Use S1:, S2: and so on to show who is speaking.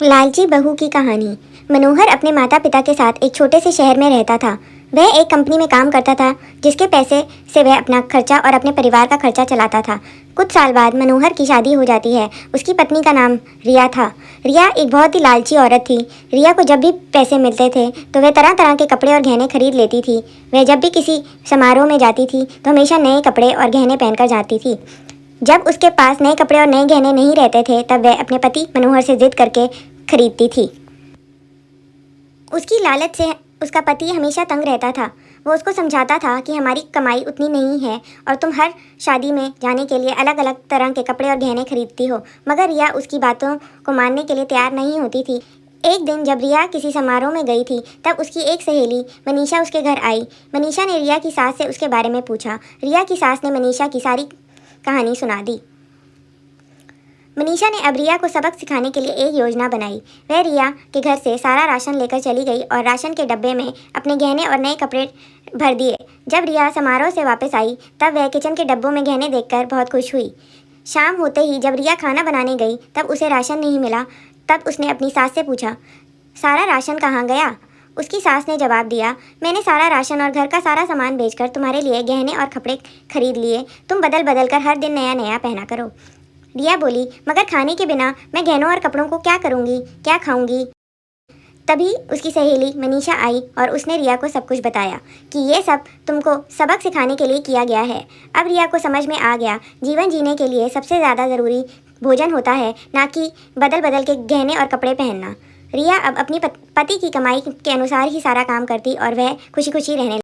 S1: लालची बहू की कहानी। मनोहर अपने माता पिता के साथ एक छोटे से शहर में रहता था। वह एक कंपनी में काम करता था जिसके पैसे से वह अपना खर्चा और अपने परिवार का खर्चा चलाता था। कुछ साल बाद मनोहर की शादी हो जाती है। उसकी पत्नी का नाम रिया था। रिया एक बहुत ही लालची औरत थी। रिया को जब भी पैसे मिलते थे तो वह तरह तरह के कपड़े और गहने खरीद लेती थी। वह जब भी किसी समारोह में जाती थी तो हमेशा नए कपड़े और गहने पहनकर जाती थी। जब उसके पास नए कपड़े और नए गहने नहीं रहते थे तब वह अपने पति मनोहर से जिद करके खरीदती थी। उसकी लालच से उसका पति हमेशा तंग रहता था। वो उसको समझाता था कि हमारी कमाई उतनी नहीं है और तुम हर शादी में जाने के लिए अलग अलग तरह के कपड़े और गहने खरीदती हो, मगर रिया उसकी बातों को मानने के लिए तैयार नहीं होती थी। एक दिन जब रिया किसी समारोह में गई थी तब उसकी एक सहेली मनीषा उसके घर आई। मनीषा ने रिया की सास से उसके बारे में पूछा। रिया की सास ने मनीषा की सारी कहानी सुना दी। मनीषा ने अब रिया को सबक सिखाने के लिए एक योजना बनाई। वह रिया के घर से सारा राशन लेकर चली गई और राशन के डब्बे में अपने गहने और नए कपड़े भर दिए। जब रिया समारोह से वापस आई तब वह किचन के डब्बों में गहने देखकर बहुत खुश हुई। शाम होते ही जब रिया खाना बनाने गई तब उसे राशन नहीं मिला। तब उसने अपनी सास से पूछा, सारा राशन कहाँ गया? उसकी सास ने जवाब दिया, मैंने सारा राशन और घर का सारा सामान बेचकर तुम्हारे लिए गहने और कपड़े खरीद लिए। तुम बदल बदल कर हर दिन नया नया पहना करो। रिया बोली, मगर खाने के बिना मैं गहनों और कपड़ों को क्या करूँगी, क्या खाऊंगी? तभी उसकी सहेली मनीषा आई और उसने रिया को सब कुछ बताया कि ये सब तुमको सबक सिखाने के लिए किया गया है। अब रिया को समझ में आ गया, जीवन जीने के लिए सबसे ज़्यादा ज़रूरी भोजन होता है, ना कि बदल बदल के गहने और कपड़े पहनना। रिया अब अपनी पति की कमाई के अनुसार ही सारा काम करती और वह खुशी खुशी रहने